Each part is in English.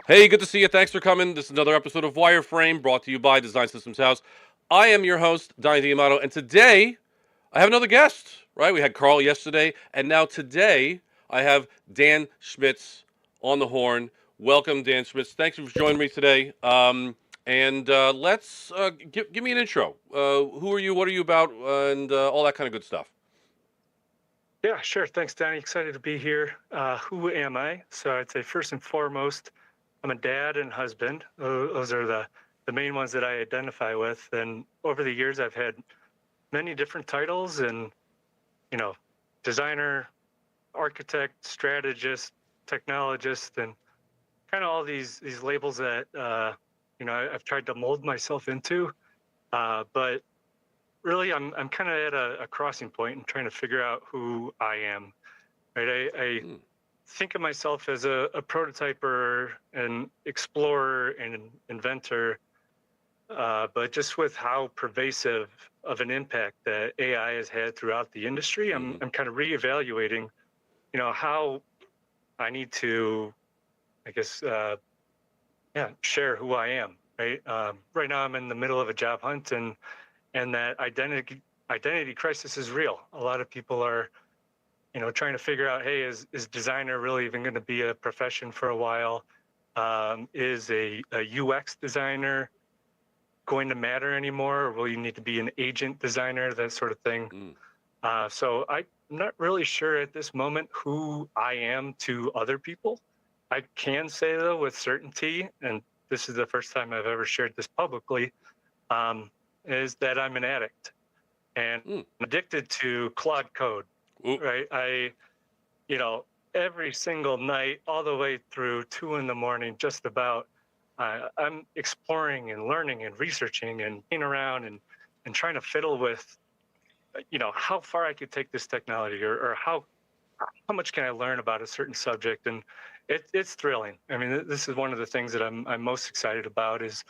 Hey, good to see you. Thanks for coming. This is another episode of Wireframe, brought to you by Design Systems House. I am your host, Donnie D'Amato, and today I have another guest, right? We had Carl yesterday, and now today I have Dan Schmidz on the horn. Welcome, Dan Schmidz. Thanks for joining me today. Let's give me an intro. Who are you? What are you about? And all that kind of good stuff. Yeah, sure. Thanks, Donnie. Excited to be here. Who am I? So I'd say first and foremost, I'm a dad and husband. Those are the main ones that I identify with. And over the years, I've had many different titles and, designer, architect, strategist, technologist, and kind of all these labels that, I've tried to mold myself into. But really, I'm kind of at a crossing point and trying to figure out who I am. Right? I think of myself as a prototyper, an explorer, and an inventor. But just with how pervasive of an impact that AI has had throughout the industry, I'm kind of reevaluating, how I need to, I guess, share who I am. Right. Right now, I'm in the middle of a job hunt, and that identity crisis is real. A lot of people are, trying to figure out, hey, is designer really even going to be a profession for a while? Is a UX designer going to matter anymore? Or will you need to be an agent designer, that sort of thing? So I'm not really sure at this moment who I am to other people. I can say, though, with certainty, and this is the first time I've ever shared this publicly, is that I'm an addict and addicted to Claude code. Right? Every single night, all the way through 2 a.m, just about, I'm exploring and learning and researching and being around and trying to fiddle with, how far I could take this technology or how much can I learn about a certain subject. And it's thrilling. I mean, this is one of the things that I'm most excited about is,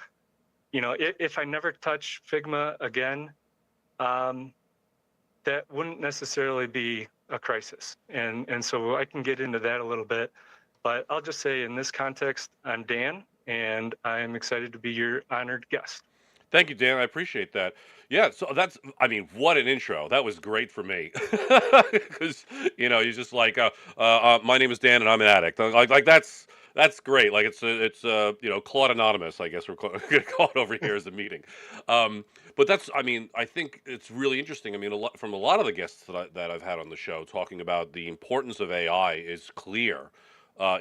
if I never touch Figma again, that wouldn't necessarily be a crisis. And so I can get into that a little bit, but I'll just say in this context, I'm Dan, and I'm excited to be your honored guest. Thank you, Dan. I appreciate that. Yeah, so what an intro. That was great for me. Because, you're just like, my name is Dan and I'm an addict. Like that's great. Like it's Claude Anonymous, I guess we're going to call it over here as a meeting. But I think it's really interesting. I mean, from a lot of the guests that I've had on the show talking about the importance of AI is clear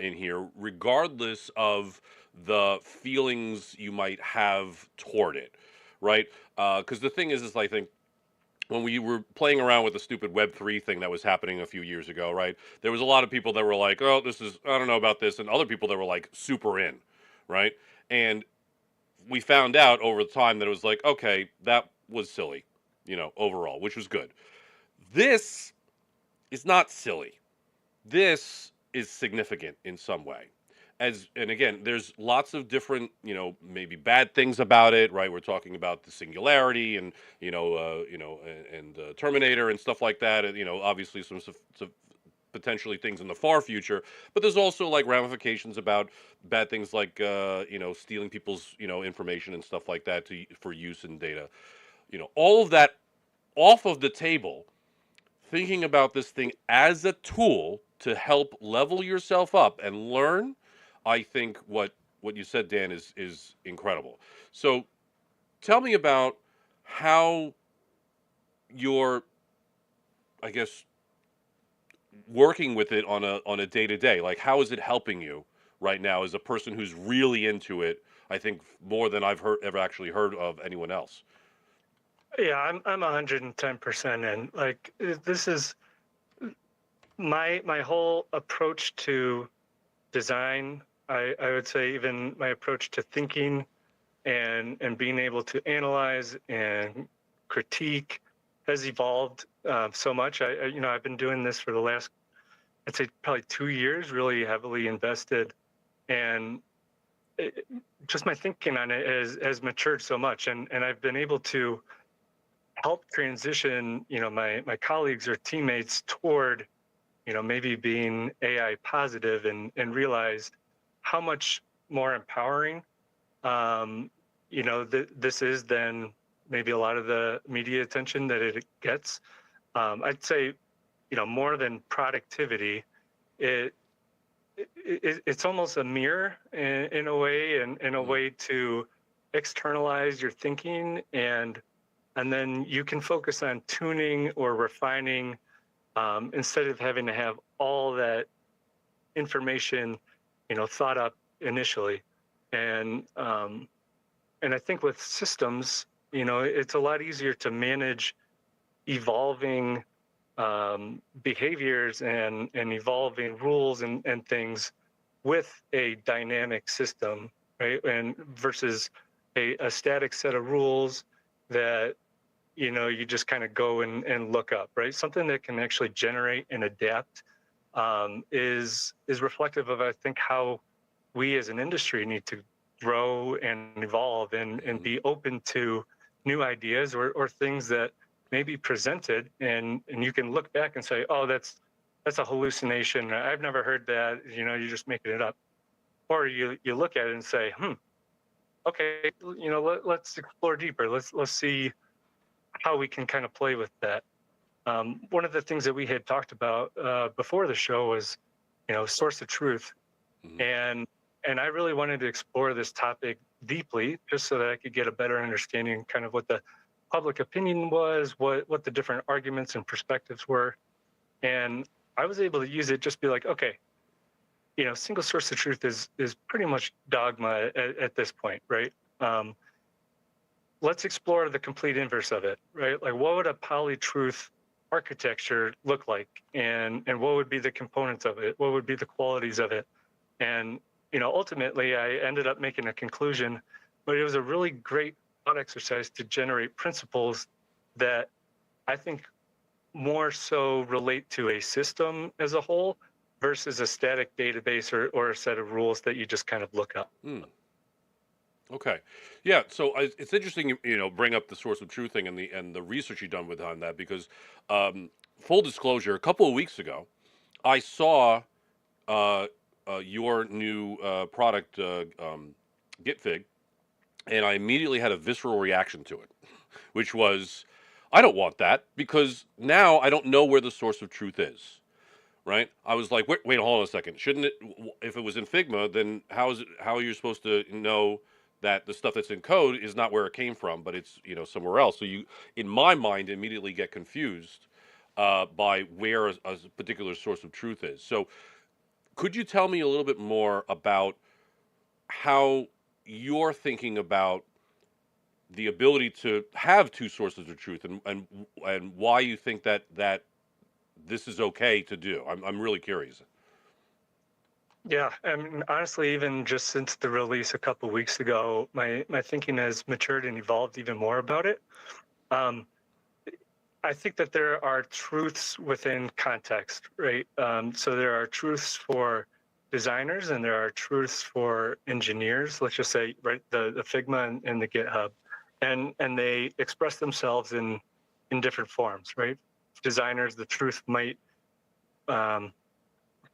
in here, regardless of the feelings you might have toward it, right? Because the thing is I think when we were playing around with the stupid Web3 thing that was happening a few years ago, right? There was a lot of people that were like, "Oh, I don't know about this," and other people that were like super in, right? And we found out over time that it was like, okay, that was silly, overall, which was good. This is not silly. This is significant in some way. And again, there's lots of different, maybe bad things about it, right? We're talking about the singularity and, Terminator and stuff like that. And, obviously some potentially things in the far future, but there's also like ramifications about bad things like, stealing people's, information and stuff like that for use in data, all of that off of the table, thinking about this thing as a tool to help level yourself up and learn. I think what you said, Dan, is incredible. So tell me about how you're, I guess, working with it on a day to day. Like, how is it helping you right now as a person who's really into it? I think more than I've ever actually heard of anyone else. Yeah, I'm 110% in. Like this is my whole approach to design. I would say even my approach to thinking and being able to analyze and critique has evolved so much. I've been doing this for the last, I'd say probably 2 years, really heavily invested, and it, just my thinking on it has matured so much, and I've been able to help transition, my colleagues or teammates toward, maybe being AI positive and realized how much more empowering, um, this is than maybe a lot of the media attention that it gets. I'd say, more than productivity, it, it's almost a mirror in a way, and in a Mm, way to externalize your thinking, and then you can focus on tuning or refining, instead of having to have all that information, thought up initially. And um, and I think with systems, it's a lot easier to manage evolving behaviors and evolving rules and things with a dynamic system, right? And versus a static set of rules that you just kind of go and look up, right? Something that can actually generate and adapt, is reflective of, I think, how we as an industry need to grow and evolve and mhm. be open to new ideas or things that may be presented, and you can look back and say, oh, that's a hallucination. I've never heard that. You're just making it up. Or you look at it and say, okay, let's explore deeper. Let's see how we can kind of play with that. One of the things that we had talked about before the show was, source of truth, Mhm. and I really wanted to explore this topic deeply, just so that I could get a better understanding, kind of what the public opinion was, what the different arguments and perspectives were, and I was able to use it. Just be like, okay, single source of truth is pretty much dogma at this point, right? Um, let's explore the complete inverse of it, right? Like, what would a polytruth architecture look like, and what would be the components of it? What would be the qualities of it? And ultimately, I ended up making a conclusion, but it was a really great thought exercise to generate principles that I think more so relate to a system as a whole versus a static database or a set of rules that you just kind of look up. Mm. Okay. Yeah. So it's interesting, bring up the source of truth thing and the research you've done on that because, full disclosure, a couple of weeks ago, I saw uh, your new product, Git Fig, and I immediately had a visceral reaction to it, which was, I don't want that because now I don't know where the source of truth is. Right? I was like, wait, hold on a second. Shouldn't it? If it was in Figma, then how is it? How are you supposed to know that the stuff that's in code is not where it came from, but it's somewhere else? So you, in my mind, immediately get confused by where a particular source of truth is. So could you tell me a little bit more about how you're thinking about the ability to have two sources of truth, and why you think that this is okay to do? I'm really curious. Yeah, I mean, honestly, even just since the release a couple of weeks ago, my thinking has matured and evolved even more about it. Um, I think that there are truths within context, right? So there are truths for designers and there are truths for engineers. Let's just say, right, the Figma and the GitHub, and they express themselves in different forms, right? Designers, the truth might um,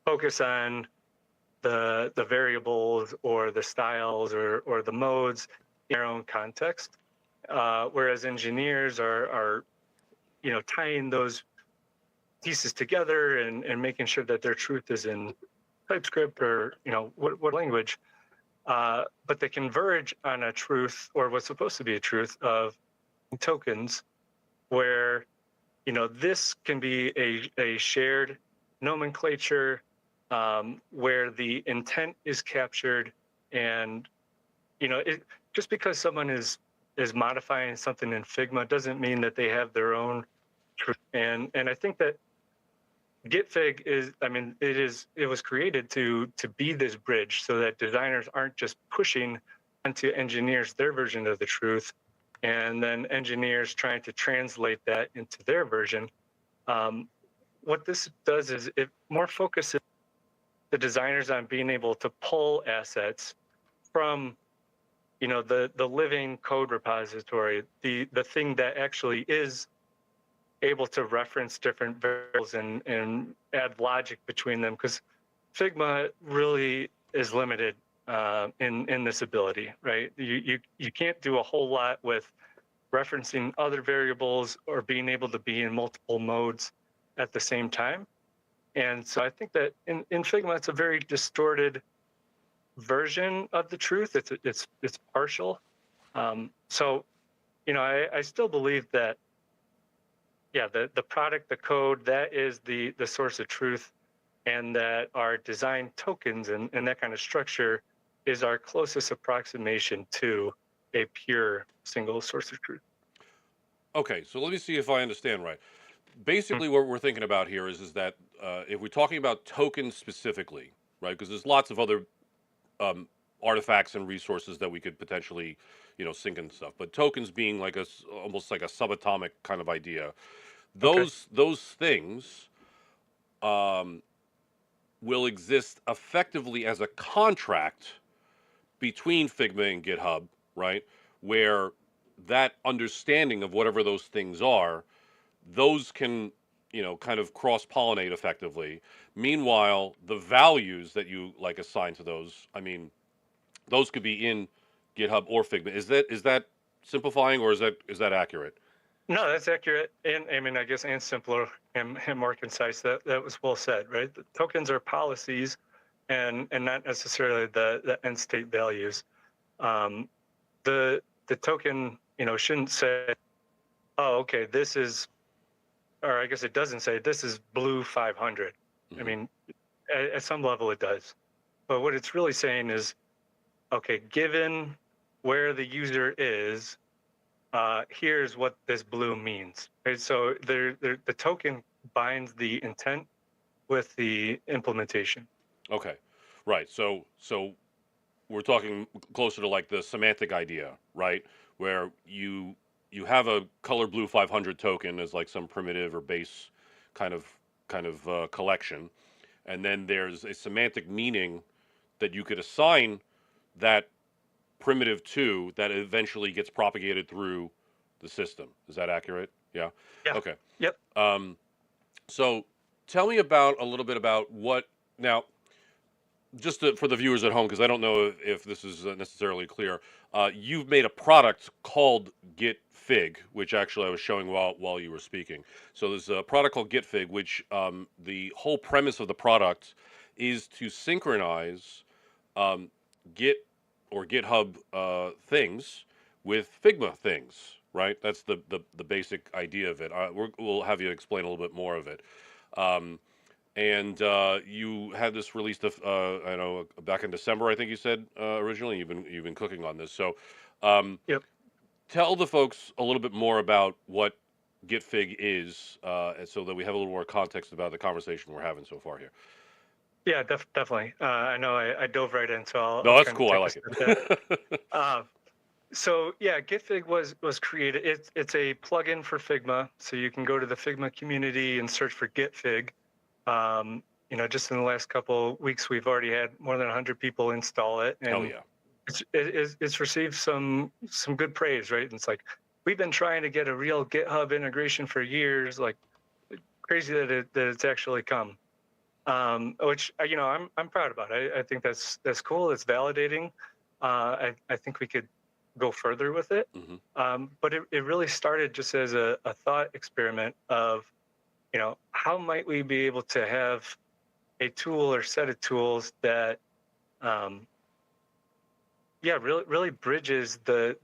focus on the variables or the styles or the modes in their own context, whereas engineers are tying those pieces together and making sure that their truth is in TypeScript or what language, but they converge on a truth, or what's supposed to be a truth, of tokens, where this can be a shared nomenclature, where the intent is captured, and it just because someone is is modifying something in Figma doesn't mean that they have their own truth. And I think that Git Fig is, I mean, it was created to be this bridge so that designers aren't just pushing onto engineers their version of the truth, and then engineers trying to translate that into their version. Um, what this does is it more focuses the designers on being able to pull assets from, you know, the living code repository, the thing that actually is able to reference different variables and add logic between them, because Figma really is limited in this ability, right? You can't do a whole lot with referencing other variables or being able to be in multiple modes at the same time. And so I think that in Figma, it's a very distorted version of the truth. It's partial. So you know, I still believe that, yeah, the product, the code, that is the source of truth, and that our design tokens and that kind of structure is our closest approximation to a pure single source of truth. Okay, so let me see if I understand right. Mm. Basically, what we're thinking about here is that if we're talking about tokens specifically, right? Because there's lots of other um, artifacts and resources that we could potentially, sync and stuff. But tokens being like almost like a subatomic kind of idea. Okay. Those things um, will exist effectively as a contract between Figma and GitHub, right? Where that understanding of whatever those things are, those can, kind of cross pollinate effectively. Meanwhile, the values that you like assign to those, I mean, those could be in GitHub or Figma. Is that simplifying, or is that accurate? No, that's accurate, and I mean, I guess, and simpler and more concise. That was well said, right? The tokens are policies, and not necessarily the end state values. Um, the token, you know, shouldn't say, oh, okay, this is, or I guess it doesn't say this is blue 500. I Hmm. mean, at some level it does, but what it's really saying is, okay, given where the user is, here's what this blue means. Right? So the token binds the intent with the implementation. Okay, right. So we're talking closer to like the semantic idea, right? Where you have a color blue 500 token as like some primitive or base kind of collection, and then there's a semantic meaning that you could assign that primitive to that eventually gets propagated through the system. Is that accurate? Yeah. Yeah. Okay. Yep. Um, so tell me about a little bit about what now, just for the viewers at home, because I don't know if this is necessarily clear. You've made a product called Git Fig, which actually I was showing while you were speaking. So there's a product called Git Fig, which the whole premise of the product is to synchronize um, Git or GitHub things with Figma things. Right, that's the basic idea of it. We'll have you explain a little bit more of it. Um, and you had this released, I know, back in December. I think you said originally. You've been cooking on this. So, um, Yep. tell the folks a little bit more about what GitFig is, and so that we have a little more context about the conversation we're having so far here. Yeah, definitely. I know I dove right in, so No, I'll that's kind of cool. I take a like step back. it. Uh, so yeah, GitFig was created. It's a plugin for Figma, so you can go to the Figma community and search for GitFig. You know, just in the last couple weeks, we've already had more than 100 people install it, Hell and yeah. it's received some good praise, right? And it's like, we've been trying to get a real GitHub integration for years. Like, crazy that it's actually come. Which, you know, I'm proud about. I think that's cool. It's validating. I think we could go further with it. Hmm. But it really started just as a thought experiment of, you know, how might we be able to have a tool or set of tools that, um, yeah, really bridges the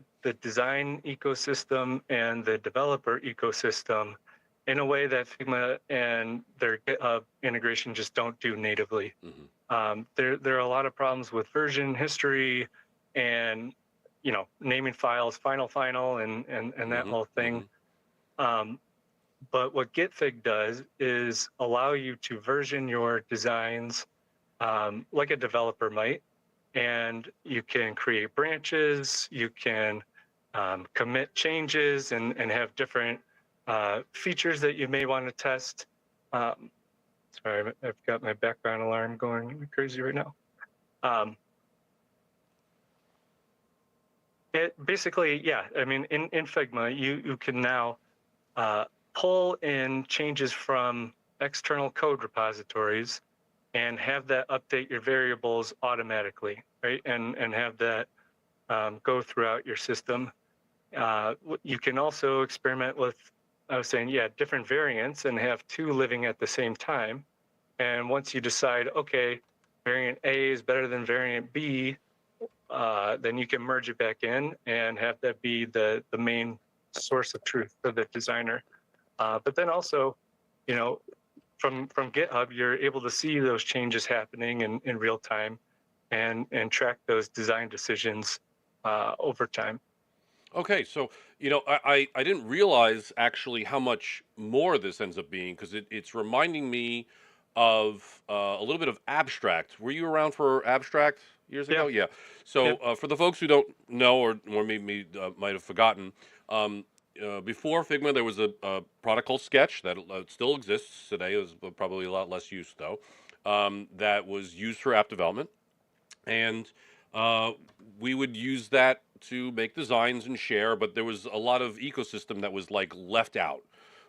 design ecosystem and the developer ecosystem in a way that Figma and their GitHub integration just don't do natively. Hmm. There are a lot of problems with version history and naming files, final, and that Mm-hmm. whole Mm-hmm. thing. Um, but what Git Fig does is allow you to version your designs like a developer might, and you can create branches, you can commit changes and have different features that you may want to test. Um, sorry, I've got my background alarm going crazy right now. Um, it basically, yeah, I mean, in Figma, you can now uh, pull in changes from external code repositories and have that update your variables automatically, right? And have that go throughout your system. You can also experiment with, I was saying, yeah, different variants and have two living at the same time. And once you decide, okay, variant A is better than variant B, then you can merge it back in and have that be the main source of truth for the designer. But then also, you know, from GitHub, you're able to see those changes happening in real time and track those design decisions over time. Okay, so I didn't realize actually how much more this ends up being because it's reminding me of a little bit of abstract. Were you around for abstract years Yeah. ago? Yeah. So Yep. for the folks who don't know or maybe might have forgotten, um, before Figma there was a product called Sketch that still exists today. It was probably a lot less used though. That was used for app development and uh, we would use that to make designs and share. But there was a lot of ecosystem that was like left out,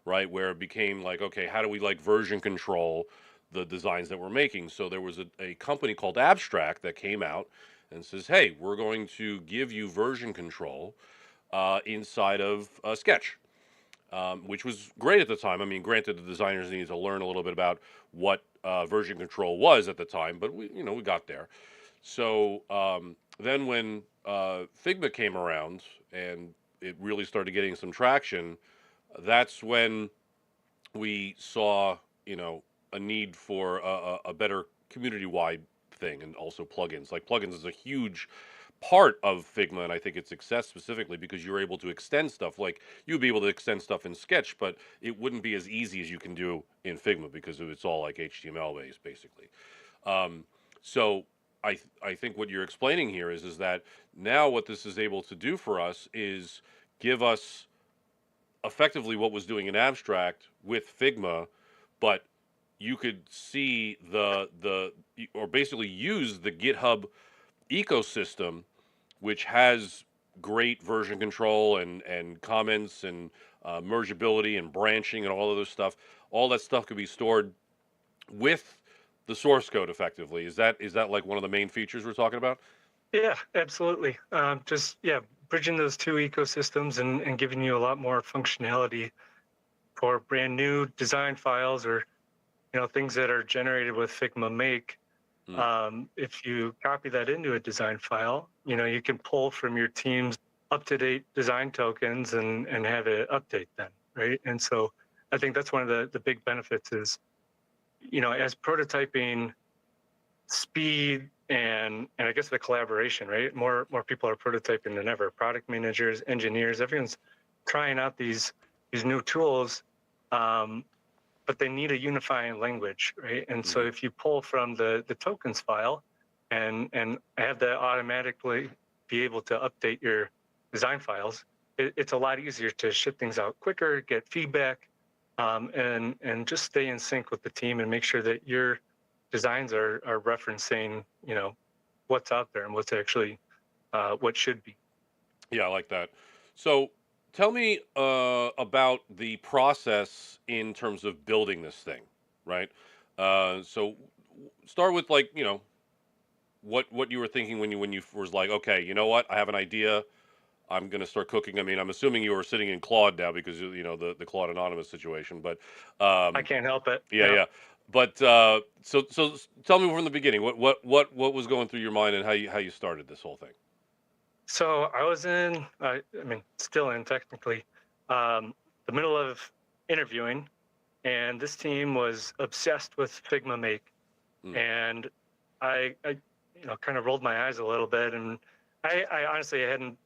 right? Where it became like, okay, how do we like version control the designs that we're making? So there was a company called Abstract that came out and says, hey, we're going to give you version control inside of Sketch. Which was great at the time. I mean, granted, the designers needed to learn a little bit about what version control was at the time, but we got there. So then when Figma came around and it really started getting some traction, that's when we saw, a need for a better community-wide thing and also plugins. Like plugins is a huge part of Figma, and I think its success specifically because you're able to extend stuff. Like you'd be able to extend stuff in Sketch, but it wouldn't be as easy as you can do in Figma because it's all like HTML based, basically. Um, so I think what you're explaining here is that now what this is able to do for us is give us effectively what was doing in abstract with Figma, but you could see the or basically use the GitHub ecosystem, which has great version control and comments and mergeability and branching and all of this stuff. All that stuff could be stored with the source code effectively. Is that like one of the main features we're talking about? Yeah, absolutely. Just yeah, bridging those two ecosystems and giving you a lot more functionality for brand new design files or things that are generated with Figma Make. Mm. If you copy that into a design file, you can pull from your team's up-to-date design tokens and have it update them, right? And so I think that's one of the big benefits is, as prototyping speed and I guess the collaboration, right? More people are prototyping than ever. Product managers, engineers, everyone's trying out these new tools, um, but they need a unifying language, right? And so Hmm. if you pull from the tokens file and have that automatically be able to update your design files, it's a lot easier to ship things out quicker, get feedback, and just stay in sync with the team and make sure that your designs are referencing what's out there and what's actually what should be. Yeah, I like that. So tell me about the process in terms of building this thing, right? So start with like what you were thinking when you was like, okay, you know what, I have an idea. I'm going to start cooking. I mean, I'm assuming you were sitting in Claude now because the Claude Anonymous situation. But I um, can't help it. yeah, Yeah. yeah. But so tell me from the beginning what was going through your mind and how you started this whole thing. So I was in, I mean, still in technically, um, the middle of interviewing, and this team was obsessed with Figma Make, Mm, and I kind of rolled my eyes a little bit and I honestly hadn't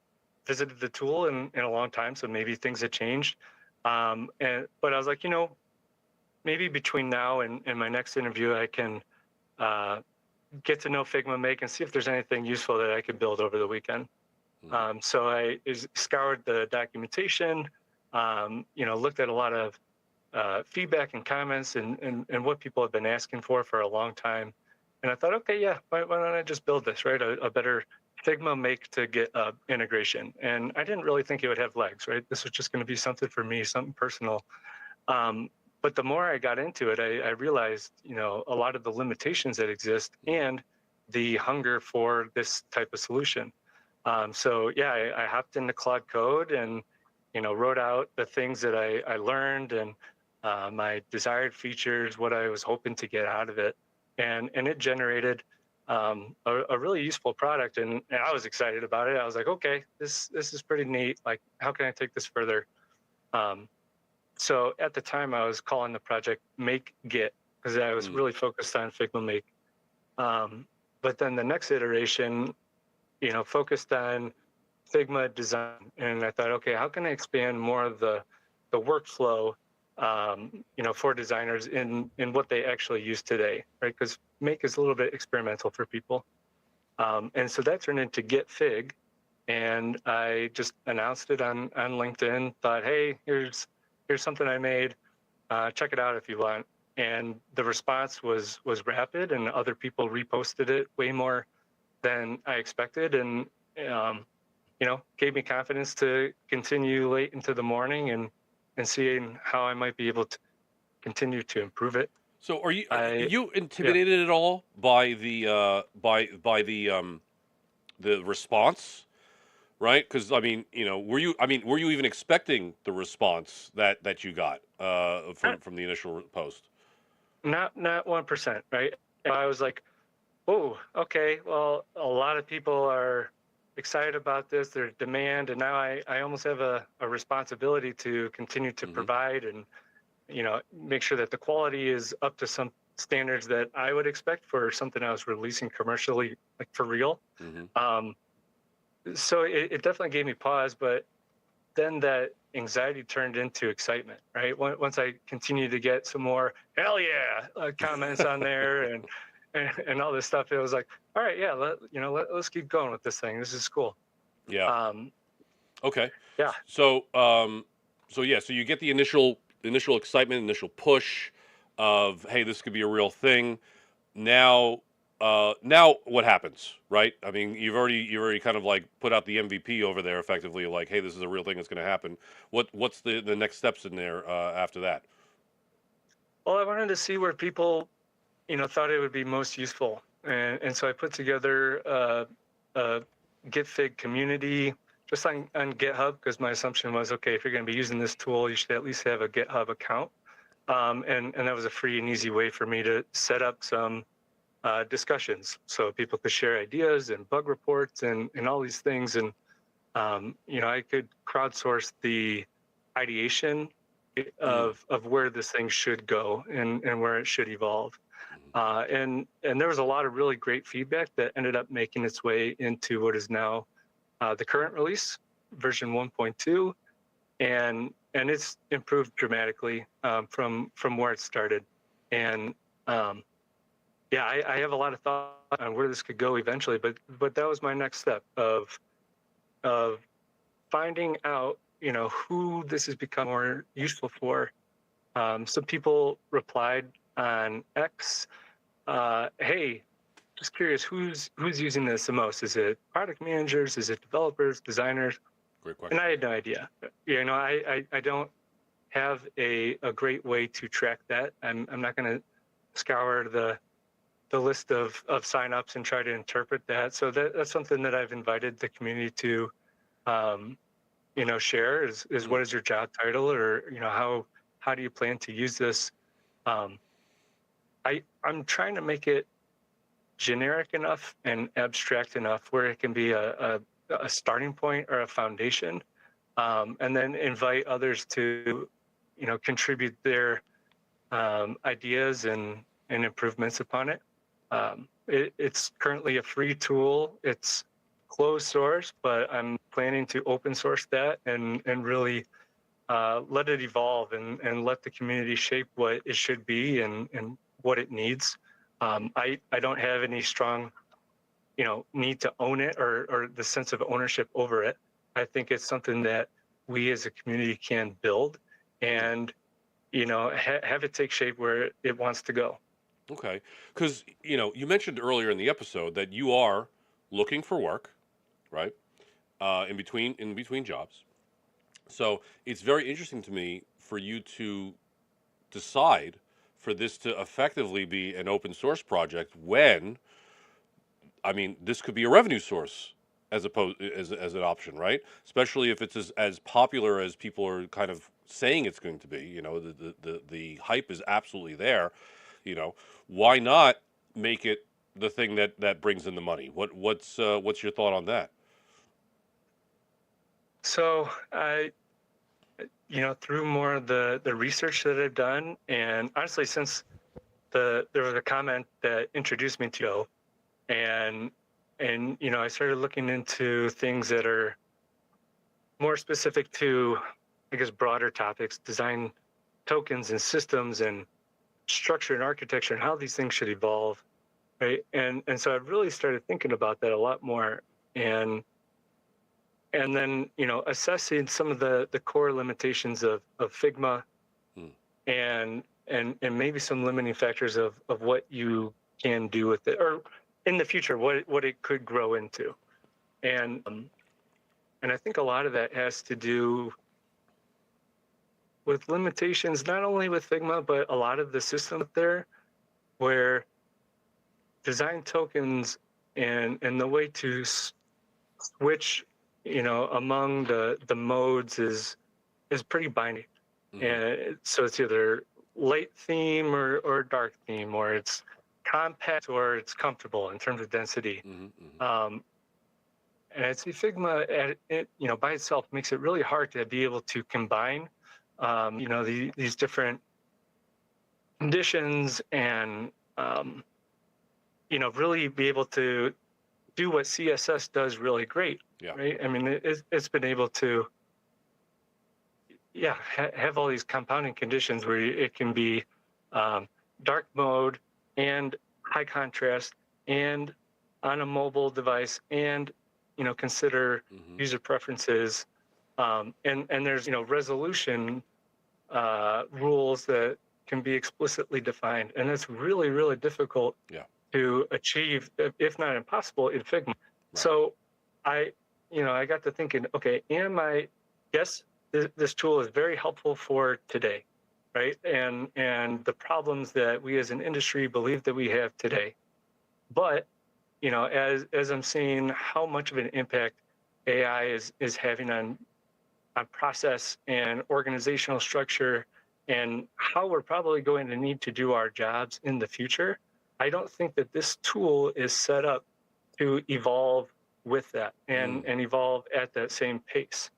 visited the tool in a long time, so maybe things had changed. But I was like, maybe between now and my next interview, I can uh, get to know Figma Make and see if there's anything useful that I could build over the weekend. Mhm. So I scoured the documentation, looked at a lot of feedback and comments and what people have been asking for a long time. And I thought, okay, yeah, why don't I just build this, right? A better Figma Make to GitHub integration. And I didn't really think it would have legs, right? This was just going to be something for me, something personal. Um, but the more I got into it, I realized, a lot of the limitations that exist Mhm. and the hunger for this type of solution. So yeah, I hopped into Claude Code and wrote out the things that I learned and my desired features, what I was hoping to get out of it, and it generated a really useful product. And I was excited about it. I was like, okay, this is pretty neat. Like, how can I take this further? Um, so at the time, I was calling the project Make Git because I was Mm. really focused on Figma Make. Um, but then the next iteration, focused on Figma design, and I thought, okay, how can I expand more of the workflow, for designers in what they actually use today, right? Because Make is a little bit experimental for people, and so that turned into Git Fig, and I just announced it on LinkedIn. Thought, hey, here's something I made. Check it out if you want. And the response was rapid, and other people reposted it way more than I expected, and um, gave me confidence to continue late into the morning and seeing how I might be able to continue to improve it. So are I you Yeah. intimidated at all by the response? Right? Because I mean, were you even expecting the response that you got Not from the initial post? not 1%, right? I was like, oh, okay, well, a lot of people are excited about this, their demand, and now I almost have a responsibility to continue to Hmm. provide and make sure that the quality is up to some standards that I would expect for something I was releasing commercially, like for real. Hmm. Um, so it definitely gave me pause, but then that anxiety turned into excitement, right? Once I continued to get some more hell yeah comments on there and all this stuff, it was like, all right, yeah, let's keep going with this thing. This is cool. Yeah. Um, Okay. yeah, So yeah, so you get the initial excitement, initial push of hey, this could be a real thing. Now now what happens, right? I mean, you've already kind of like put out the MVP over there effectively, like hey, this is a real thing that's going to happen. What's the next steps in there after that? well, I wanted to see where people thought it would be most useful. And so I put together a Git Fig community just on GitHub because my assumption was, okay, if you're going to be using this tool, you should at least have a GitHub account. And that was a free and easy way for me to set up some discussions so people could share ideas and bug reports and all these things. And, I could crowdsource the ideation Mm. of where this thing should go and where it should evolve. And there was a lot of really great feedback that ended up making its way into what is now the current release, version 1.2, and it's improved dramatically from where it started. And yeah, I have a lot of thought on where this could go eventually, but that was my next step of finding out who this has become more useful for. Some people replied on X, hey, just curious, who's using this the most? Is it product managers? Is it developers, designers? Great And I question. had no idea. I don't have a great way to track that. I'm not going to scour the list of signups and try to interpret that. So that's something that I've invited the community to, um, share is Mm. what is your job title, or how do you plan to use this? Um, I'm trying to make it generic enough and abstract enough where it can be a starting point or a foundation, and then invite others to contribute their ideas and improvements upon it. It's currently a free tool. It's closed source, but I'm planning to open source that and really let it evolve and let the community shape what it should be and what it needs. I don't have any strong, need to own it or the sense of ownership over it. I think it's something that we as a community can build Yeah. and, have it take shape where it wants to go. Okay. Because you mentioned earlier in the episode that you are looking for work, right? In between jobs. So it's very interesting to me for you to decide for this to effectively be an open source project when, I mean, this could be a revenue source as opposed as an option, right? Especially if it's as popular as people are kind of saying it's going to be. The hype is absolutely there. You know, why not make it the thing that brings in the money? What's your thought on that? So through more of the research that I've done, and honestly, since there was a comment that introduced me to Go, and I started looking into things that are more specific to, I guess, broader topics, design tokens and systems and structure and architecture and how these things should evolve, right? And so I've really started thinking about that a lot more, and then assessing some of the core limitations of Figma Hmm. and maybe some limiting factors of what you can do with it, or in the future what it could grow into. And um, and I think a lot of that has to do with limitations, not only with Figma, but a lot of the systems out there where design tokens and the way to switch, among the modes is pretty binary. Hmm. And so it's either light theme or dark theme, or it's compact or it's comfortable in terms of density. Hmm. Hmm. Um, and I see Figma at it, by itself makes it really hard to be able to combine, these different conditions and, um, really be able to do what CSS does really great, Yeah. right? I mean, it's been able to, yeah, have all these compounding conditions where it can be um, dark mode and high contrast and on a mobile device and consider Hmm. user preferences, and there's resolution rules that can be explicitly defined, and it's really really difficult Yeah. to achieve, if not impossible, in Figma. Right. So I, I got to thinking, okay, yes, this tool is very helpful for today, right? And the problems that we as an industry believe that we have today. But, as I'm seeing how much of an impact AI is having on process and organizational structure and how we're probably going to need to do our jobs in the future, I don't think that this tool is set up to evolve with that and Mm. evolve at that same pace.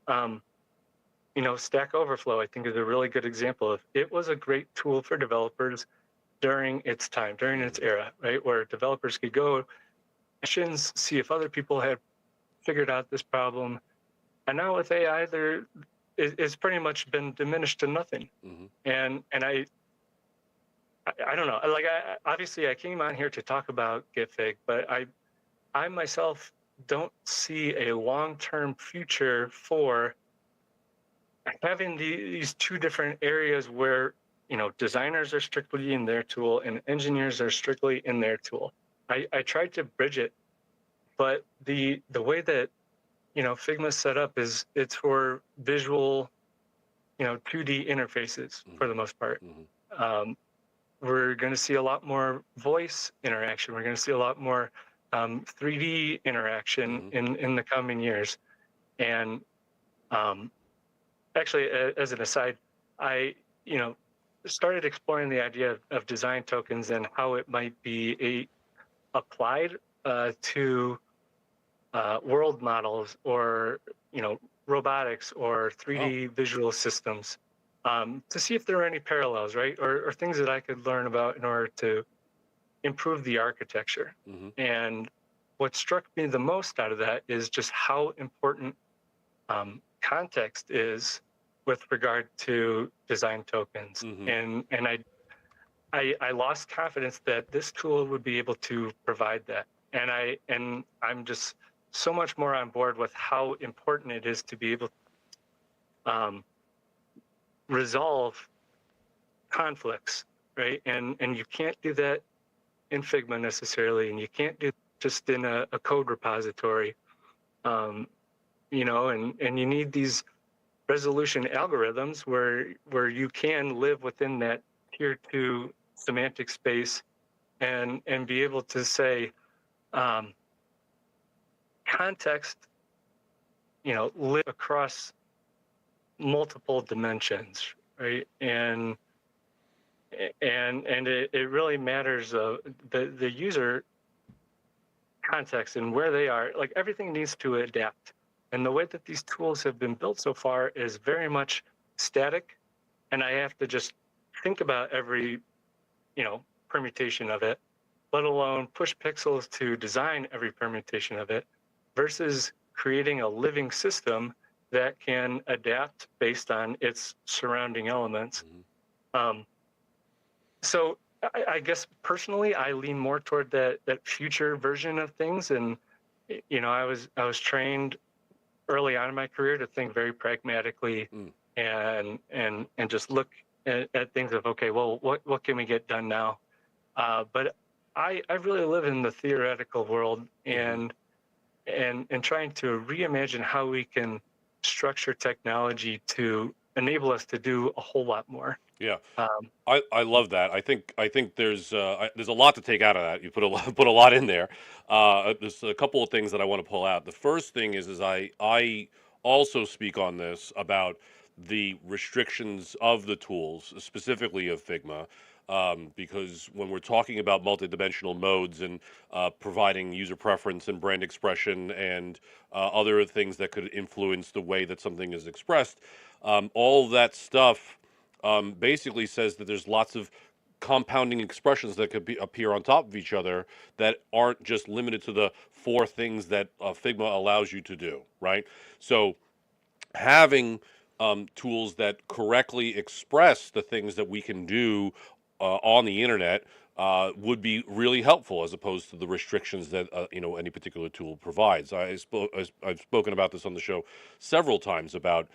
Um, Stack Overflow, I think, is a really good example of it was a great tool for developers during its time, during its Mm. era, right? Where developers could go questions, see if other people had figured out this problem. And now with AI, it's pretty much been diminished to nothing. Hmm. And I don't know. Like, obviously I came on here to talk about Git Fig, but I myself don't see a long-term future for having these two different areas where designers are strictly in their tool and engineers are strictly in their tool. I tried to bridge it, but the way that Figma set up is it's for visual, 2D interfaces for Hmm. the most part. Hmm. Um, we're going to see a lot more voice interaction. We're going to see a lot more 3D interaction Hmm. in the coming years. And um, actually, as an aside, I you know started exploring the idea of design tokens and how it might be applied to world models or robotics or Oh. 3D visual systems, to see if there are any parallels, right, or things that I could learn about in order to improve the architecture. Hmm. And what struck me the most out of that is just how important context is with regard to design tokens. Hmm. And I lost confidence that this tool would be able to provide that. And I'm just so much more on board with how important it is to be able to resolve conflicts, right? And you can't do that in Figma necessarily, and you can't do just in a code repository. Um, and you need these resolution algorithms where you can live within that tier 2 semantic space and be able to say um, context, live across multiple dimensions, right? And it really matters, the user context and where they are. Like, everything needs to adapt, and the way that these tools have been built so far is very much static, and I have to just think about every permutation of it, let alone push pixels to design every permutation of it, versus creating a living system that can adapt based on its surrounding elements. Hmm. So I guess personally, I lean more toward that future version of things. And I was trained early on in my career to think very pragmatically, Mm. and just look at things of, okay, well, what can we get done now? But I really live in the theoretical world, Hmm. and trying to reimagine how we can structure technology to enable us to do a whole lot more. Yeah. Um, I love that. I think there's a lot to take out of that. You put a lot, put a lot in there. There's a couple of things that I want to pull out. The first thing is I also speak on this about the restrictions of the tools, specifically of Figma, because when we're talking about multidimensional modes and providing user preference and brand expression and other things that could influence the way that something is expressed, all of that stuff basically says that there's lots of compounding expressions that could appear on top of each other that aren't just limited to the four things that Figma allows you to do, right? So having tools that correctly express the things that we can do on the internet would be really helpful, as opposed to the restrictions that any particular tool provides. I've spoken about this on the show several times about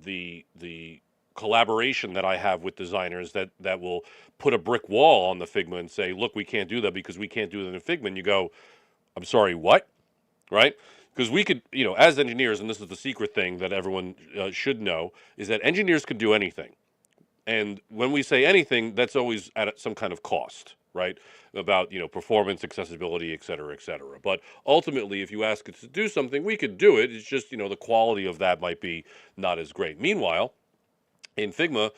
the collaboration that I have with designers that will put a brick wall on the Figma and say, look, we can't do that because we can't do that in Figma. And you go, I'm sorry, what? Right? Because we could, as engineers, and this is the secret thing that everyone should know, is that engineers can do anything. And when we say anything, that's always at some kind of cost, right? About performance, accessibility, et cetera, et cetera. But ultimately, if you ask us to do something, we could do it. It's just the quality of that might be not as great. Meanwhile, in Figma,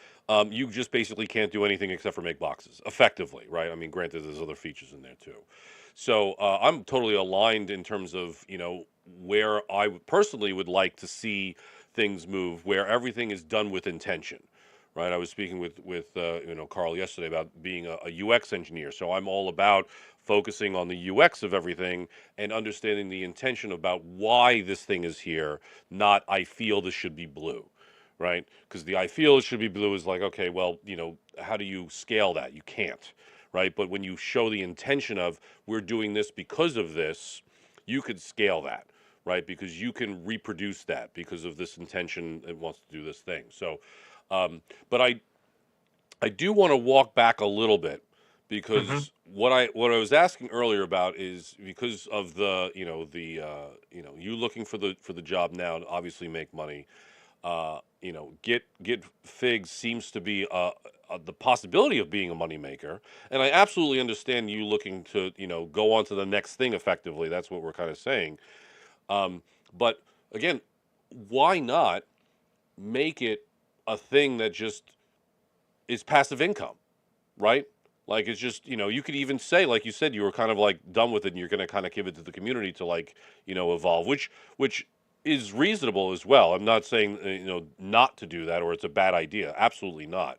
you just basically can't do anything except for make boxes effectively, right? I mean, granted, there's other features in there too. So I'm totally aligned in terms of where I personally would like to see things move, where everything is done with intention, right? I was speaking with Carl yesterday about being a UX engineer, so I'm all about focusing on the UX of everything and understanding the intention about why this thing is here, not I feel this should be blue, right? Because the I feel it should be blue is like, okay, well, how do you scale that? You can't, right? But when you show the intention of we're doing this because of this, you could scale that, right? Because you can reproduce that because of this intention. It wants to do this thing. So, but I do want to walk back a little bit mhm. because what I was asking earlier about is because of the you looking for the job now to obviously make money. Git Fig seems to be the possibility of being a moneymaker, and I absolutely understand you looking to go on to the next thing effectively. That's what we're kind of saying. Um, but again, why not make it a thing that just is passive income, right? Like it's just you could even say, like you said, you were kind of like done with it, and you're going to kind of give it to the community to like evolve, which is reasonable as well. I'm not saying not to do that or it's a bad idea. Absolutely not.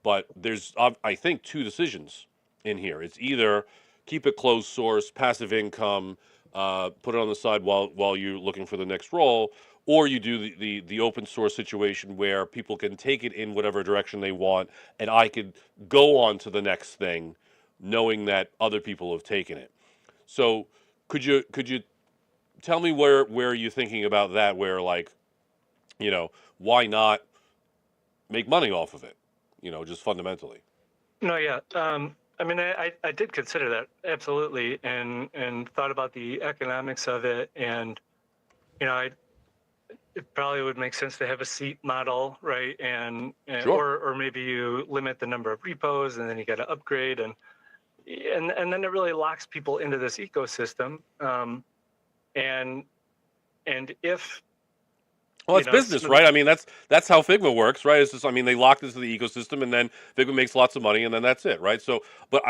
But there's I think two decisions in here. It's either keep it closed source, passive income, put it on the side while you're looking for the next role, or you do the open source situation where people can take it in whatever direction they want, and I could go on to the next thing, knowing that other people have taken it. So could you tell me where you're thinking about that? Where like why not make money off of it? Just fundamentally. No, yeah. I mean, I did consider that absolutely, and thought about the economics of it, and I it probably would make sense to have a seat model, right? And Sure. or maybe you limit the number of repos, and then you got to upgrade, and then it really locks people into this ecosystem. And and if Well, it's business, right? I mean, that's how Figma works, right? It's just, I mean, they lock this to the ecosystem, and then Figma makes lots of money, and then that's it, right? So, but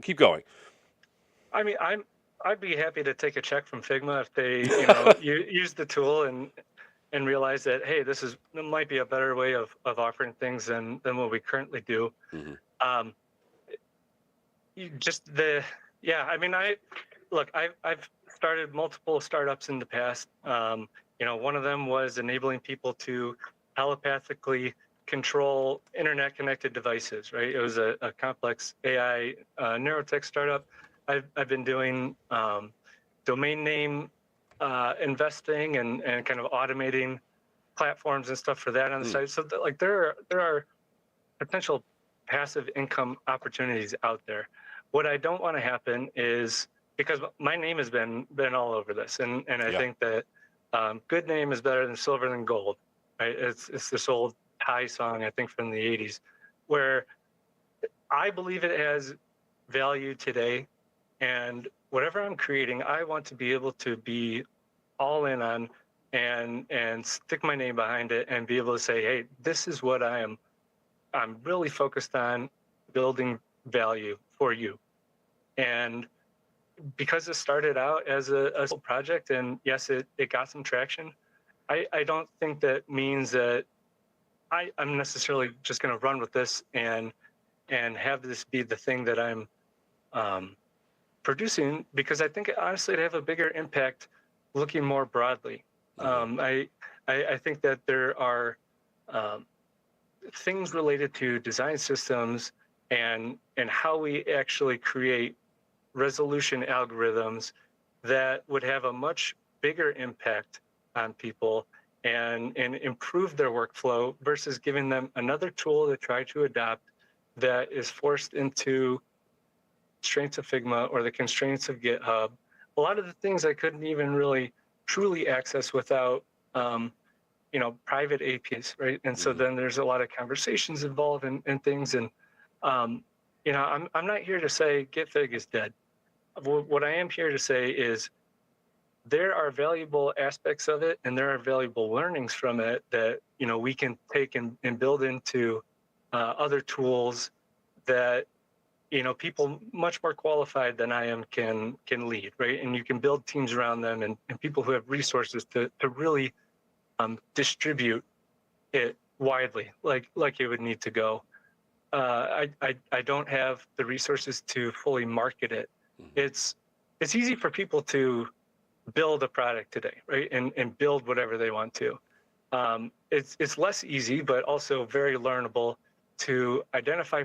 keep going. I mean, I'd be happy to take a check from Figma if they use the tool and realize that, hey, this might be a better way of offering things than what we currently do. Mm-hmm. Um, just the yeah, I mean, I've started multiple startups in the past. One of them was enabling people to telepathically control internet connected devices, right? It was a complex AI neurotech startup. I've been doing domain name investing and kind of automating platforms and stuff for that on the site. So like there are potential passive income opportunities out there. What I don't want to happen is, because my name has been all over this, and I think that good name is better than silver than gold, right? It's this old Thai song, I think, from the 80s, where I believe it has value today, and whatever I'm creating, I want to be able to be all in on and stick my name behind it and be able to say, hey, this is what I'm really focused on building value for you. And because it started out as a project, and yes, it got some traction, I don't think that means that I'm necessarily just going to run with this and have this be the thing that I'm producing, because I think honestly it'd have a bigger impact looking more broadly. I think that there are things related to design systems and how we actually create resolution algorithms that would have a much bigger impact on people and improve their workflow versus giving them another tool to try to adopt that is forced into constraints of Figma or the constraints of GitHub. A lot of the things I couldn't even really truly access without private APIs, right? And so then there's a lot of conversations involved and things. And I'm not here to say Git Fig is dead. What I am here to say is there are valuable aspects of it, and there are valuable learnings from it that we can take and build into other tools that people much more qualified than I am can lead, right? And you can build teams around them and people who have resources to really distribute it widely, like it would need to go. I don't have the resources to fully market it. It's easy for people to build a product today, right? And build whatever they want to. It's less easy, but also very learnable to identify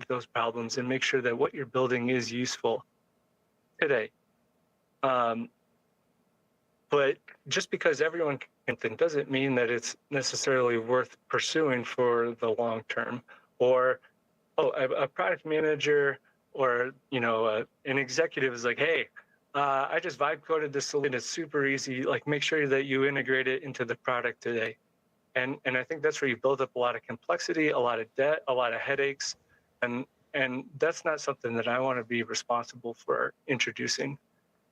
those problems, and make sure that what you're building is useful today. But just because everyone can think doesn't mean that it's necessarily worth pursuing for the long term. Or, a product manager or an executive is like, hey, I just vibe coded this solution. It's super easy. Like, make sure that you integrate it into the product today. And I think that's where you build up a lot of complexity, a lot of debt, a lot of headaches. And that's not something that I want to be responsible for introducing.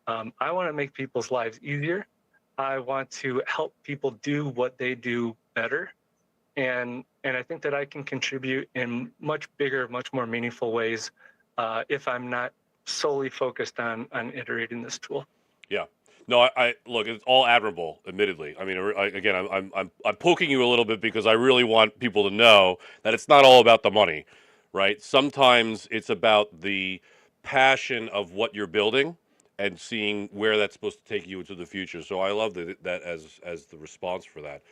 I want to make people's lives easier. I want to help people do what they do better. And I think that I can contribute in much bigger, much more meaningful ways if I'm not solely focused on iterating this tool. Yeah. No, I look. It's all admirable. Admittedly, I mean, again, I'm poking you a little bit because I really want people to know that it's not all about the money, right? Sometimes it's about the passion of what you're building and seeing where that's supposed to take you into the future. So I love that as the response for that.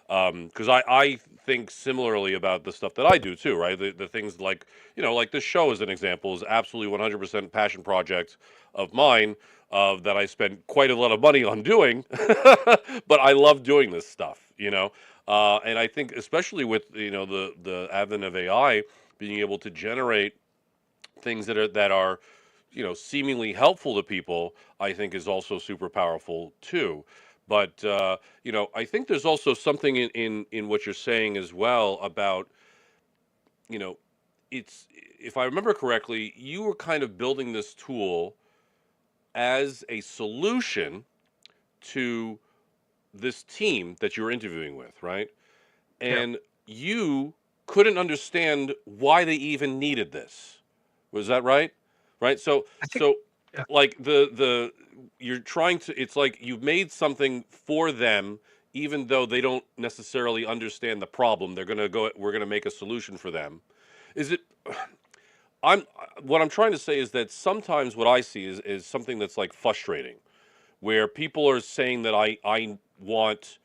Because I think similarly about the stuff that I do too, right? The things like, like this show as an example is absolutely 100% passion project of mine, that I spent quite a lot of money on doing, but I love doing this stuff. And I think especially with, the advent of AI, being able to generate things that are seemingly helpful to people, I think is also super powerful too. But I think there's also something in what you're saying as well about, you know, it's, if I remember correctly, you were kind of building this tool as a solution to this team that you were interviewing with, right? Yeah, And you couldn't understand why they even needed this. Was that right? Right. So I think. so Yeah, like the you're trying to, it's like you've made something for them, even though they don't necessarily understand the problem. We're gonna make a solution for them. Is it I'm what I'm trying to say is that sometimes what I see is something that's like frustrating, where people are saying that I want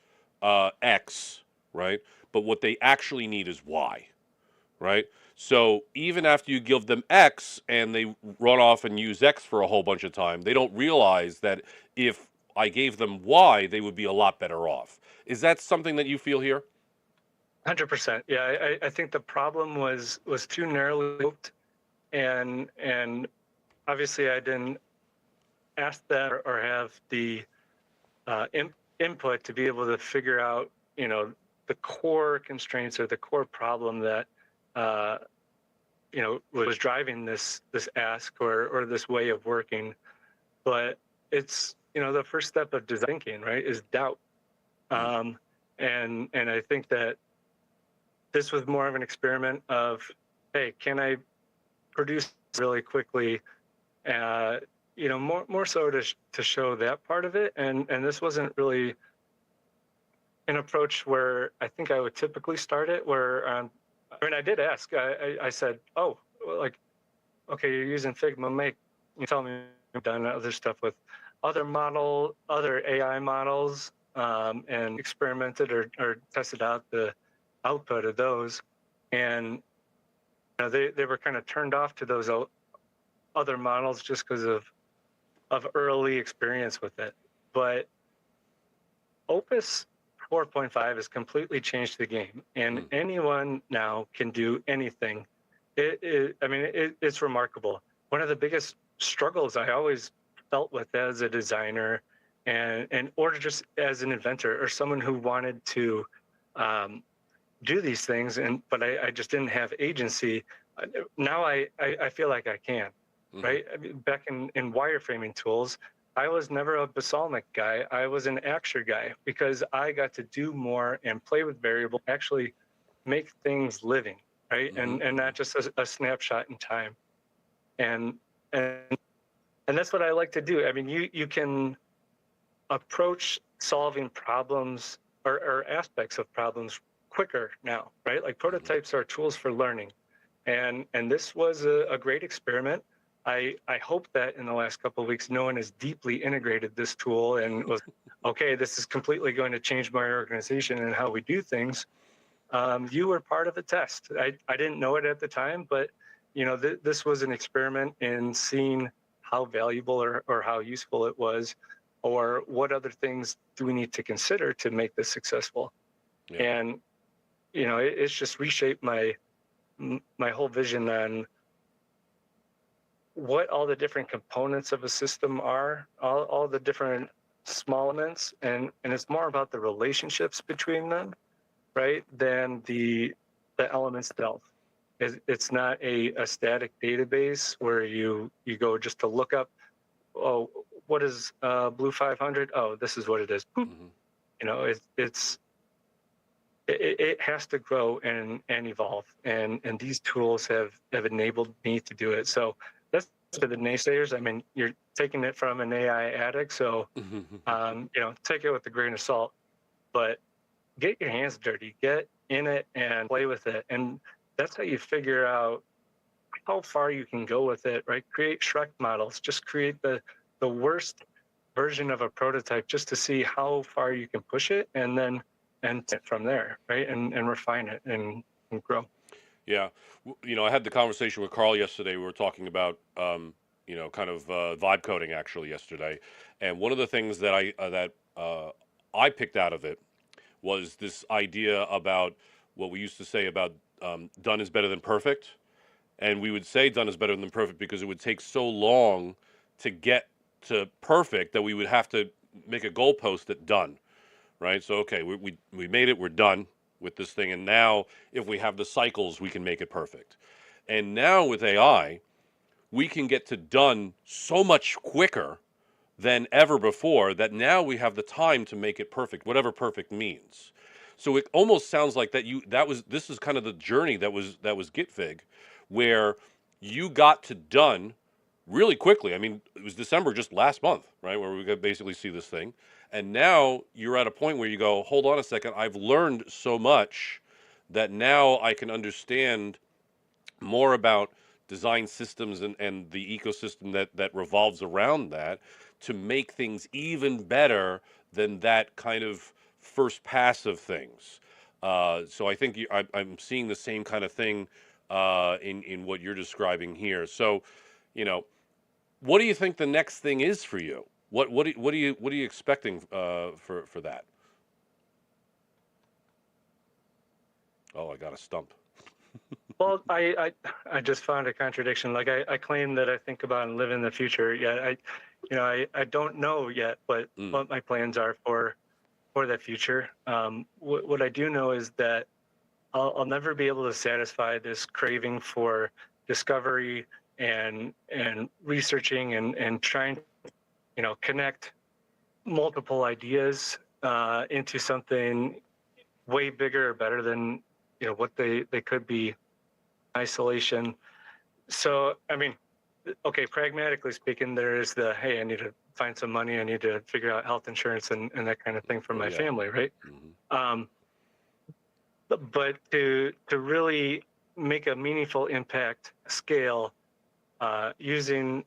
X, right? But what they actually need is Y, right? So even after you give them X and they run off and use X for a whole bunch of time, they don't realize that if I gave them Y, they would be a lot better off. Is that something that you feel here? 100%. Yeah, I think the problem was too narrowly scoped, and obviously I didn't ask that or have the input to be able to figure out, the core constraints or the core problem that uh, was driving this ask or this way of working. But it's, the first step of design thinking, right, is doubt. Mm, And I think that this was more of an experiment of, hey, can I produce really quickly? Uh, more so to show that part of it. And this wasn't really an approach where I think I would typically start it. Where I mean, I did ask. I said, oh, well, like, okay, you're using Figma. You tell me I've done other stuff with other AI models, and experimented or tested out the output of those, and they were kind of turned off to those other models just because of early experience with it. But Opus 4.5 has completely changed the game, and mm, anyone now can do anything. I mean, it's remarkable. One of the biggest struggles I always felt with as a designer, or just as an inventor or someone who wanted to um, do these things, but I just didn't have agency. Now I feel like I can, mhm, right? I mean, back in wireframing tools, I was never a balsamic guy. I was an Axure guy because I got to do more and play with variables, actually make things living, right? mhm, And mhm, not just a snapshot in time. And and and that's what I like to do. I mean, you can approach solving problems or aspects of problems quicker now, right? Like mhm. prototypes are tools for learning, and this was a great experiment. I hope that in the last couple of weeks, no one has deeply integrated this tool and was, okay, this is completely going to change my organization and how we do things. You were part of the test. I didn't know it at the time, but this was an experiment in seeing how valuable or how useful it was, or what other things do we need to consider to make this successful. Yeah. And it's just reshaped my whole vision on what all the different components of a system are, all the different small elements, and it's more about the relationships between them, right, than the elements itself. It's not a static database where you go just to look up, oh, what is blue 500? Oh, this is what it is. Boop. Mhm. It has to grow and evolve, and these tools have enabled me to do it. So that's to the naysayers. I mean, you're taking it from an AI addict, so take it with a grain of salt. But get your hands dirty, get in it and play with it, and that's how you figure out how far you can go with it, right? Create Shrek models, just create the worst version of a prototype just to see how far you can push it, and then from there, right? And refine it and grow. Yeah. I had the conversation with Carl yesterday. We were talking about, kind of vibe coding actually yesterday, and one of the things that I picked out of it was this idea about what we used to say about done is better than perfect, and we would say done is better than perfect because it would take so long to get to perfect that we would have to make a goalpost at done, right? So okay, we made it, we're done with this thing, and now if we have the cycles, we can make it perfect. And now with AI, we can get to done so much quicker than ever before that now we have the time to make it perfect, whatever perfect means. So it almost sounds like this is kind of the journey that was Git Fig, where you got to done really quickly. I mean, it was December just last month, right, where we could basically see this thing, and now you're at a point where you go, hold on a second, I've learned so much that now I can understand more about design systems and the ecosystem that revolves around that to make things even better than that kind of first pass of things. So I think I'm seeing the same kind of thing in what you're describing here. So, you know, what do you think the next thing is for you? What are you expecting for that? Oh, I got a stump. Well, I just found a contradiction. Like I claim that I think about and live in the future. Yeah, I don't know yet Mm, what my plans are for the future. What I do know is that I'll never be able to satisfy this craving for discovery and researching and trying to, connect multiple ideas into something way bigger or better than what they could be in isolation. So I mean, okay, pragmatically speaking, there is the, hey, I need to find some money, I need to figure out health insurance and that kind of thing for oh my yeah. family, right? Hmm. Um, but to really make a meaningful impact scale using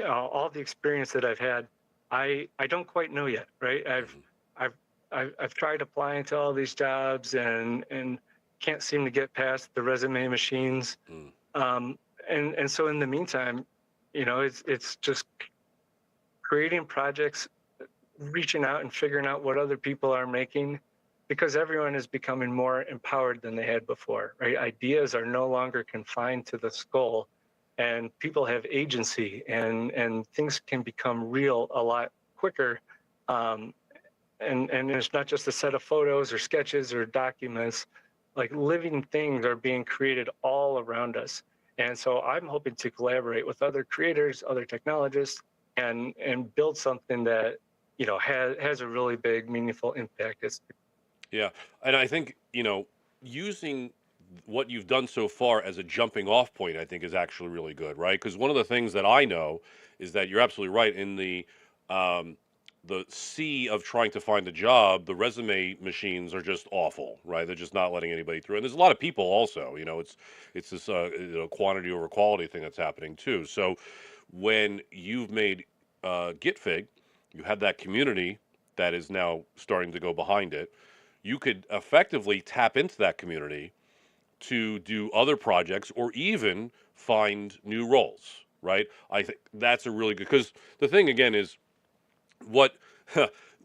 all the experience that I've had, I don't quite know yet, right? Hmm. I've I've tried applying to all these jobs and can't seem to get past the resume machines. Mm. Um, and so in the meantime, it's just creating projects, reaching out and figuring out what other people are making, because everyone is becoming more empowered than they had before, right? Ideas are no longer confined to the skull, and people have agency, and things can become real a lot quicker. Um, and it's not just a set of photos or sketches or documents. Like, living things are being created all around us. And so I'm hoping to collaborate with other creators, other technologists, and build something that has a really big, meaningful impact. Yeah, and I think using what you've done so far as a jumping off point, I think is actually really good, right? Because one of the things that I know is that you're absolutely right in um, the sea of trying to find a job. The resume machines are just awful, right? They're just not letting anybody through, and there's a lot of people also. It's this quantity over quality thing that's happening too. So when you've made Git Fig, you have that community that is now starting to go behind it. You could effectively tap into that community to do other projects or even find new roles, right? I think that's a really good, because the thing again is what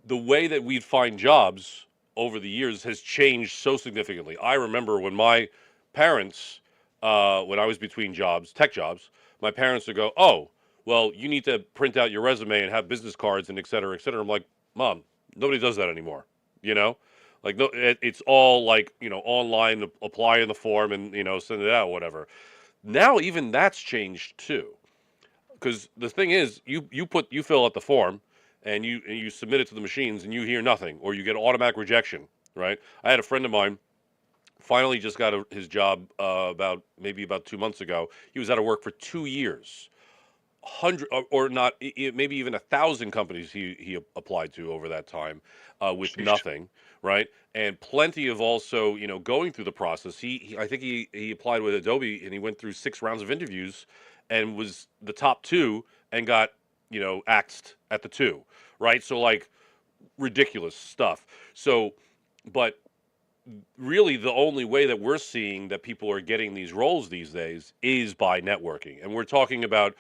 the way that we find jobs over the years has changed so significantly. I remember when my parents, when I was between jobs, tech jobs, my parents would go, "Oh, well, you need to print out your resume and have business cards and et cetera, et cetera." I'm like, "Mom, nobody does that anymore." You know, like no, it's all like online, apply in the form and send it out, whatever. Now even that's changed too, because the thing is, you fill out the form and you submit it to the machines and you hear nothing or you get automatic rejection, right? I had a friend of mine finally just got his job about 2 months ago. He was out of work for 2 years, hundred or not, maybe even 1,000 companies he applied to over that time with Sheesh. nothing. right? And plenty of also, going through the process. I think he applied with Adobe and he went through 6 rounds of interviews and was the top two and got, axed at the two, right? So like ridiculous stuff. So, but really the only way that we're seeing that people are getting these roles these days is by networking. And we're talking about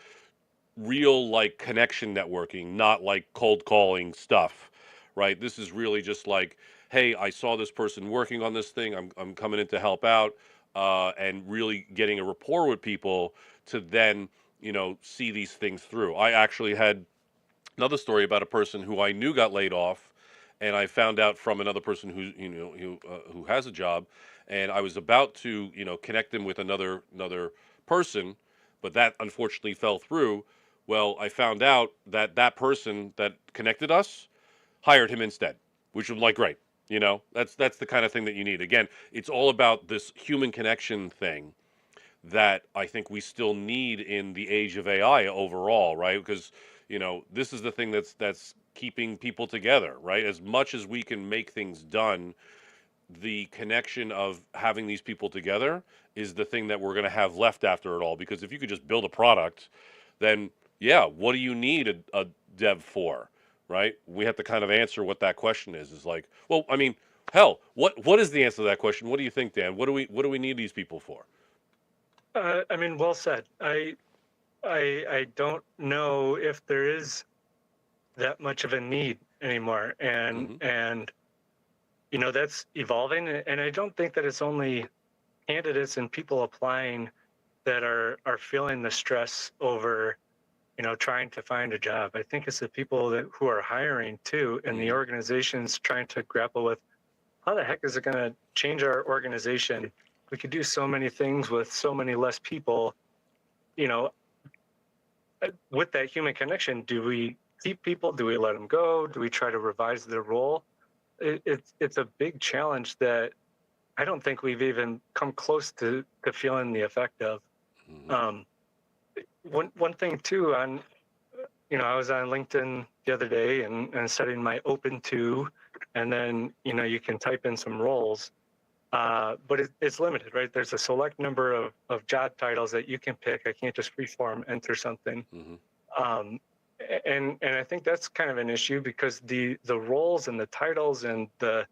real like connection networking, not like cold calling stuff, right? This is really just like, hey, I saw this person working on this thing. I'm coming in to help out, and really getting a rapport with people to then, see these things through. I actually had another story about a person who I knew got laid off, and I found out from another person who has a job, and I was about to connect them with another person, but that unfortunately fell through. Well, I found out that that person that connected us hired him instead, which was like great. That's the kind of thing that you need. Again, it's all about this human connection thing that I think we still need in the age of AI overall, right? Because this is the thing that's keeping people together, right? As much as we can make things done, the connection of having these people together is the thing that we're going to have left after it all. Because if you could just build a product, then yeah, what do you need a dev for, right? We have to kind of answer what that question is. Is like, well, I mean, hell, what is the answer to that question? What do you think, Dan? What do we need these people for? I mean, well said. I don't know if there is that much of a need anymore, and Hmm. that's evolving. And I don't think that it's only candidates and people applying that are feeling the stress over trying to find a job. I think it's the people who are hiring too, and the Hmm. organizations trying to grapple with how the heck is it going to change our organization? We could do so many things with so many less people. You know, with that human connection, do we keep people? Do we let them go? Do we try to revise their role? It's a big challenge that I don't think we've even come close to feeling the effect of. Hmm. Um, one thing too, I was on LinkedIn the other day and setting my open to, and then you can type in some roles, but it's limited, right? There's a select number of job titles that you can pick. I can't just freeform enter something. Hmm. Um, and I think that's kind of an issue because the roles and the titles and the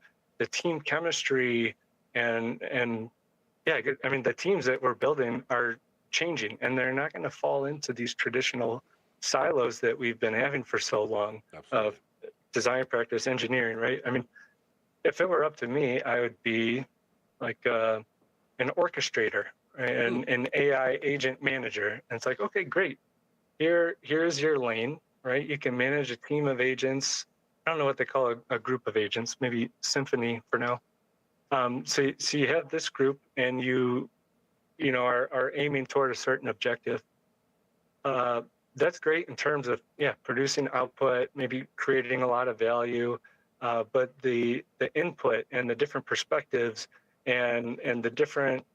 team chemistry and yeah, I mean the teams that we're building are changing, and they're not going to fall into these traditional silos that we've been having for so long Absolutely. of design practice engineering, right? I mean, if it were up to me, I would be like an orchestrator, right? Hmm. An AI agent manager. And it's like, okay, great. Here's your lane, right? You can manage a team of agents. I don't know what they call a group of agents, maybe symphony for now. So you have this group, and are aiming toward a certain objective. Uh, that's great in terms of producing output, maybe creating a lot of value. But the input and the different perspectives and the different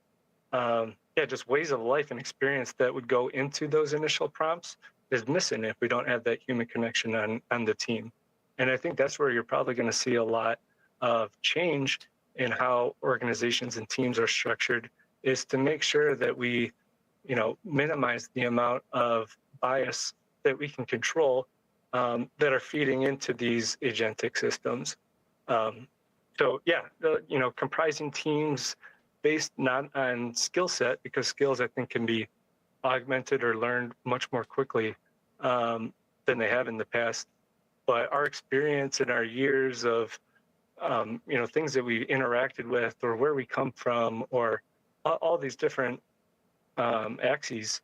just ways of life and experience that would go into those initial prompts is missing if we don't have that human connection on the team. And I think that's where you're probably going to see a lot of change in how organizations and teams are structured, is to make sure that we minimize the amount of bias that we can control, that are feeding into these agentic systems. Um, so yeah, comprising teams based not on skill set, because skills I think can be augmented or learned much more quickly than they have in the past. But our experience and our years of things that we interacted with, or where we come from, or all these different axes,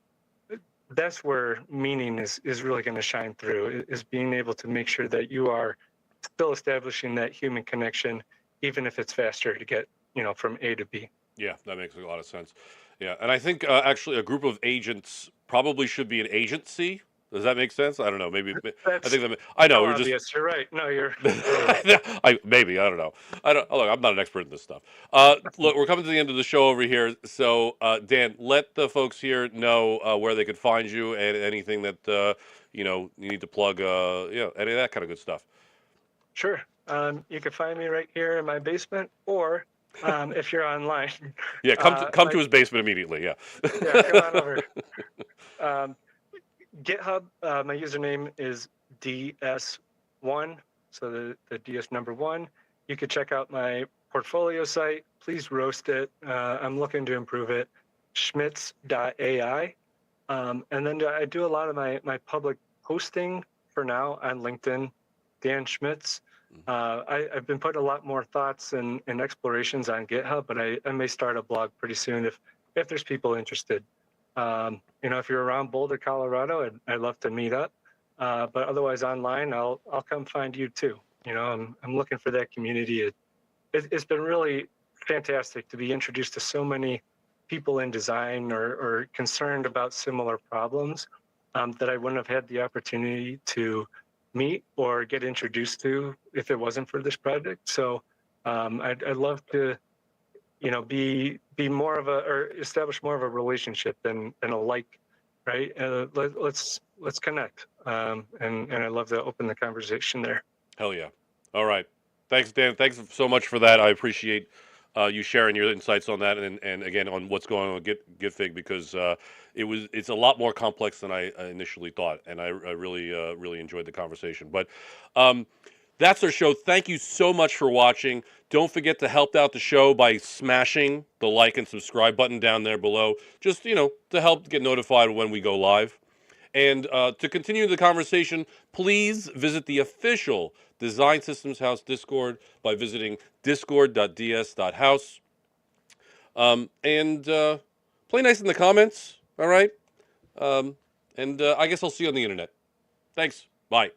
that's where meaning is really going to shine through, is being able to make sure that you are still establishing that human connection, even if it's faster to get from A to B. Yeah, that makes a lot of sense. Yeah, and I think actually a group of agents probably should be an agency. Does that make sense? I don't know. Maybe I That's think that I know so we're just obvious. You're right. No, you're totally right. I don't know. I don't look. I'm not an expert in this stuff. Look, we're coming to the end of the show over here. So Dan, let the folks here know where they could find you and anything that you need to plug. Any of that kind of good stuff. Sure. You can find me right here in my basement, or if you're online. Yeah, come to his basement immediately. Yeah. Yeah, come on over. GitHub, my username is DS1, so the DS number 1. You could check out my portfolio site. Please roast it. I'm looking to improve it. Schmitz.ai. And then I do a lot of my public posting for now on LinkedIn, Dan Schmidz. I've been putting a lot more thoughts and explorations on GitHub, but I may start a blog pretty soon if there's people interested. If you're around Boulder, Colorado, I'd love to meet up. But otherwise online, I'll come find you too. I'm looking for that community. It's been really fantastic to be introduced to so many people in design or concerned about similar problems that I wouldn't have had the opportunity to meet or get introduced to if it wasn't for this project. So I'd love to, be more of or establish more of a relationship than a like, right? Let's connect. And I'd love to open the conversation there. Hell yeah. All right. Thanks, Dan. Thanks so much for that. I appreciate you sharing your insights on that, and again on what's going on with Git Fig, because it's a lot more complex than I initially thought, and I really enjoyed the conversation. But that's our show. Thank you so much for watching. Don't forget to help out the show by smashing the like and subscribe button down there below, just to help get notified when we go live. And to continue the conversation, please visit the official Design Systems House Discord by visiting discord.ds.house. And play nice in the comments, all right? And I guess I'll see you on the internet. Thanks. Bye.